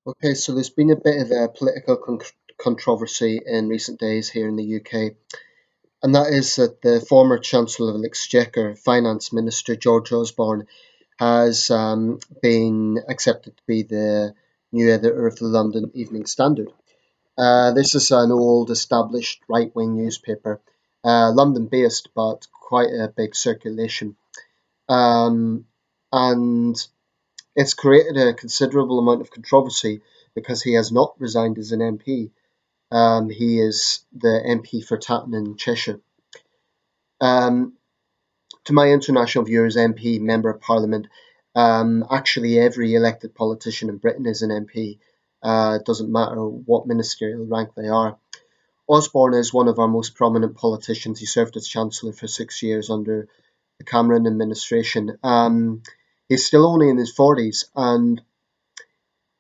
Okay, so there's been a bit of a political controversy in recent days here in the UK, and that is that the former Chancellor of the Exchequer, Finance Minister George Osborne, has been accepted to be the new editor of the London Evening Standard. This is an old established right wing newspaper, London based, but quite a big circulation. Um, and It's created a considerable amount of controversy because he has not resigned as an MP. He is the MP for Tatton in Cheshire. Um, to my international viewers, MP, Member of Parliament, actually every elected politician in Britain is an MP. It doesn't matter what ministerial rank they are. Osborne is one of our most prominent politicians. He served as Chancellor for 6 years under the Cameron administration. He's still only in his 40s, and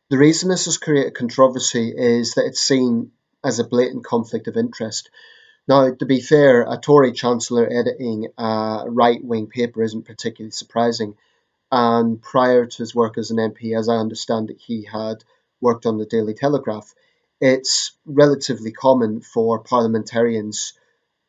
the reason this has created controversy is that it's seen as a blatant conflict of interest. Now, to be fair, a Tory Chancellor editing a right wing paper isn't particularly surprising. And prior to his work as an MP, as I understand it, he had worked on the Daily Telegraph. It's relatively common for parliamentarians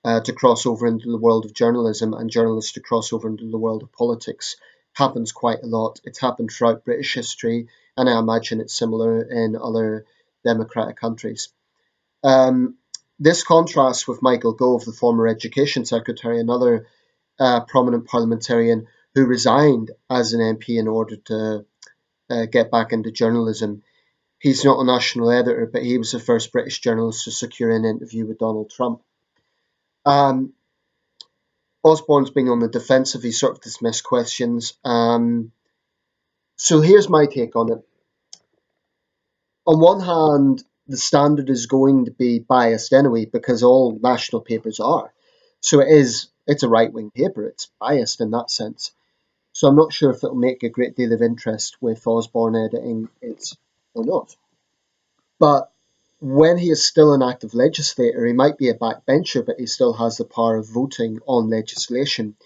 to cross over into the world of journalism and journalists to cross over into the world of politics. Happens quite a lot. It's happened throughout British history, and I imagine it's similar in other democratic countries. Um, this contrasts with Michael Gove, the former Education Secretary, another prominent parliamentarian who resigned as an MP in order to get back into journalism. He's not a national editor, but he was the first British journalist to secure an interview with Donald Trump. Um, Osborne's been on the defensive. He sort of dismissed questions. So here's my take on it. On one hand, the Standard is going to be biased anyway because all national papers are. So it's a right wing paper. It's biased in that sense. So I'm not sure if it'll make a great deal of interest with Osborne editing it or not. But when he is still an active legislator, he might be a backbencher, but he still has the power of voting on legislation.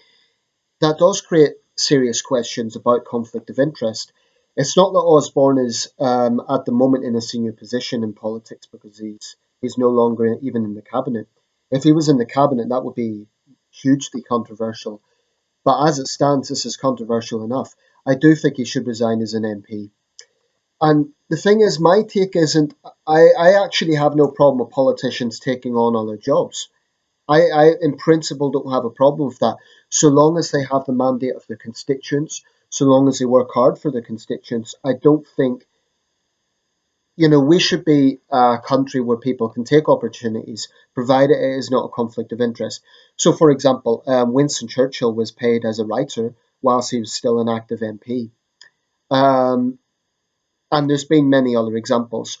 That does create serious questions about conflict of interest. It's not that Osborne is at the moment in a senior position in politics because he's no longer even in the cabinet. If he was in the cabinet, that would be hugely controversial. But as it stands, this is controversial enough. I do think he should resign as an MP. And the thing is, my take isn't, I actually have no problem with politicians taking on other jobs. In principle, don't have a problem with that, so long as they have the mandate of their constituents, so long as they work hard for their constituents. I don't think, we should be a country where people can take opportunities, provided it is not a conflict of interest. So, for example, Winston Churchill was paid as a writer whilst he was still an active MP. Um, and there's been many other examples.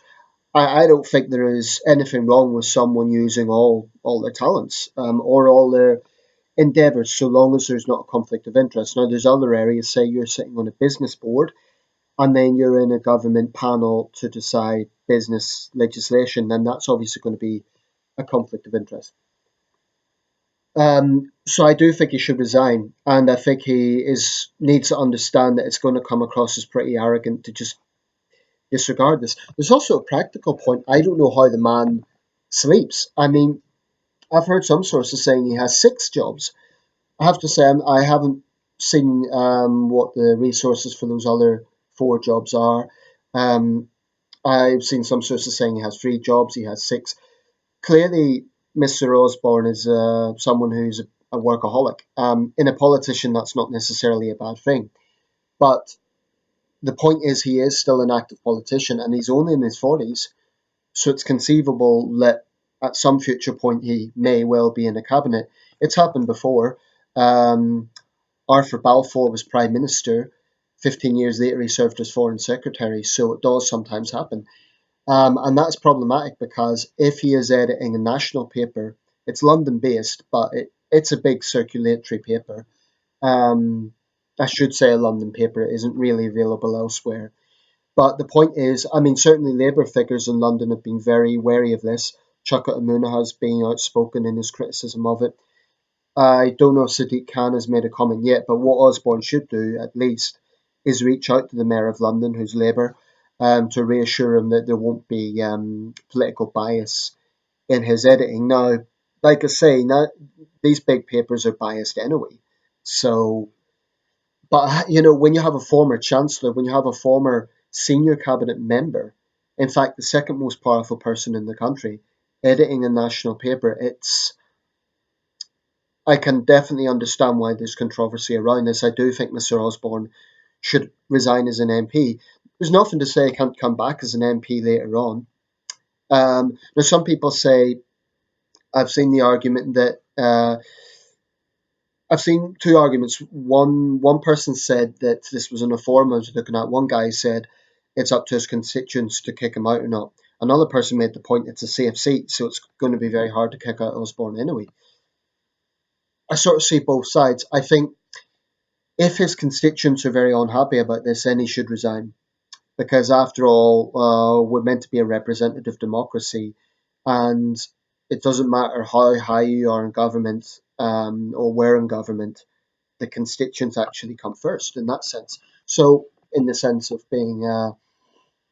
I don't think there is anything wrong with someone using all their talents or all their endeavours, so long as there's not a conflict of interest. Now, there's other areas, say you're sitting on a business board and then you're in a government panel to decide business legislation, then that's obviously going to be a conflict of interest. So I do think he should resign, and I think he needs to understand that it's going to come across as pretty arrogant to just disregard this. There's also a practical point. I don't know how the man sleeps. I mean, I've heard some sources saying he has 6 jobs. I have to say I haven't seen what the resources for those other 4 jobs are. Um, I've seen some sources saying he has 3 jobs, he has 6. Clearly, Mr. Osborne is someone who's a workaholic. In a politician, that's not necessarily a bad thing. But the point is, he is still an active politician and he's only in his 40s. So it's conceivable that at some future point he may well be in a cabinet. It's happened before. Um, Arthur Balfour was Prime Minister. 15 years later, he served as Foreign Secretary. So it does sometimes happen. And that's problematic because if he is editing a national paper, it's London based, but it's a big circulatory paper. Um, I should say a London paper. It isn't really available elsewhere. But the point is, I mean, certainly Labour figures in London have been very wary of this. Chuka Umunna has been outspoken in his criticism of it. I don't know if Sadiq Khan has made a comment yet, but what Osborne should do, at least, is reach out to the Mayor of London, who's Labour, to reassure him that there won't be political bias in his editing. Now, like I say, now these big papers are biased anyway. So, but when you have a former chancellor, when you have a former senior cabinet member, in fact, the second most powerful person in the country, editing a national paper, I can definitely understand why there's controversy around this. I do think Mr. Osborne should resign as an MP. There's nothing to say he can't come back as an MP later on. Now, some people say, I've seen the argument that I've seen two arguments. One person said that this was in a forum I was looking at. One guy said it's up to his constituents to kick him out or not. Another person made the point it's a safe seat, so it's going to be very hard to kick out Osborne anyway. I sort of see both sides. I think if his constituents are very unhappy about this, then he should resign. Because after all, we're meant to be a representative democracy, and it doesn't matter how high you are in government or where in government, the constituents actually come first in that sense. So, in the sense of being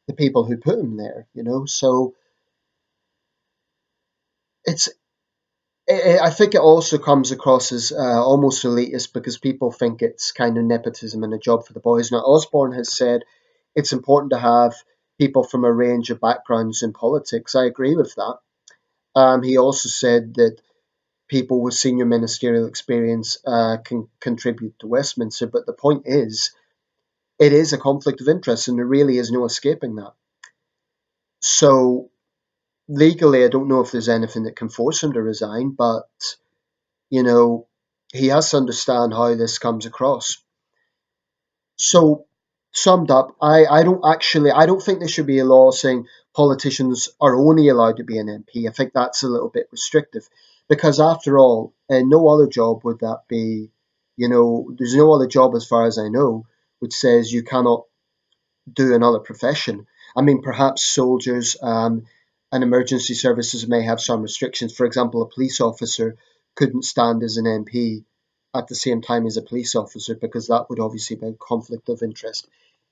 the people who put him there. So it's. I think it also comes across as almost elitist because people think it's kind of nepotism and a job for the boys. Now, Osborne has said it's important to have people from a range of backgrounds in politics. I agree with that. He also said that people with senior ministerial experience can contribute to Westminster, but the point is, it is a conflict of interest, and there really is no escaping that. So legally, I don't know if there's anything that can force him to resign, but you know, he has to understand how this comes across. So, summed up, I don't think there should be a law saying politicians are only allowed to be an MP. I think that's a little bit restrictive because, after all, no other job would that be. There's no other job, as far as I know, which says you cannot do another profession. I mean, perhaps soldiers and emergency services may have some restrictions. For example, a police officer couldn't stand as an MP at the same time as a police officer because that would obviously be a conflict of interest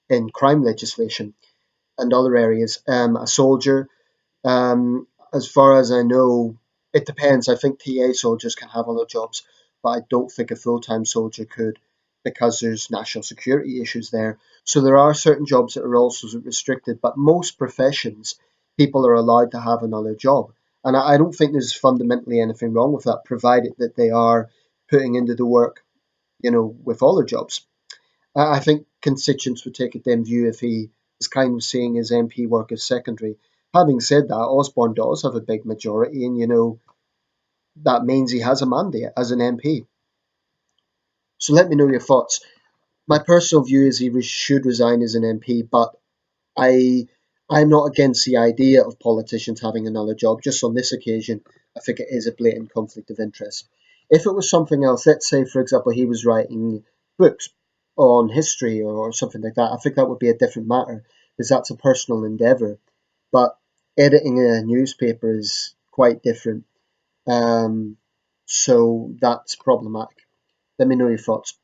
in crime legislation and other areas. A soldier, as far as I know, it depends. I think TA soldiers can have other jobs, but I don't think a full time soldier could because there's national security issues there. So there are certain jobs that are also restricted, but most professions, people are allowed to have another job. And I don't think there's fundamentally anything wrong with that, provided that they are putting into the work, with other jobs. I think constituents would take a dim view if he was kind of seeing his MP work as secondary. Having said that, Osborne does have a big majority, and that means he has a mandate as an MP. So let me know your thoughts. My personal view is he should resign as an MP, but I I'm not against the idea of politicians having another job. Just on this occasion, I think it is a blatant conflict of interest. If it was something else, let's say, for example, he was writing books on history or something like that, I think that would be a different matter because that's a personal endeavour. But editing a newspaper is quite different. Um, so that's problematic. Let me know your thoughts.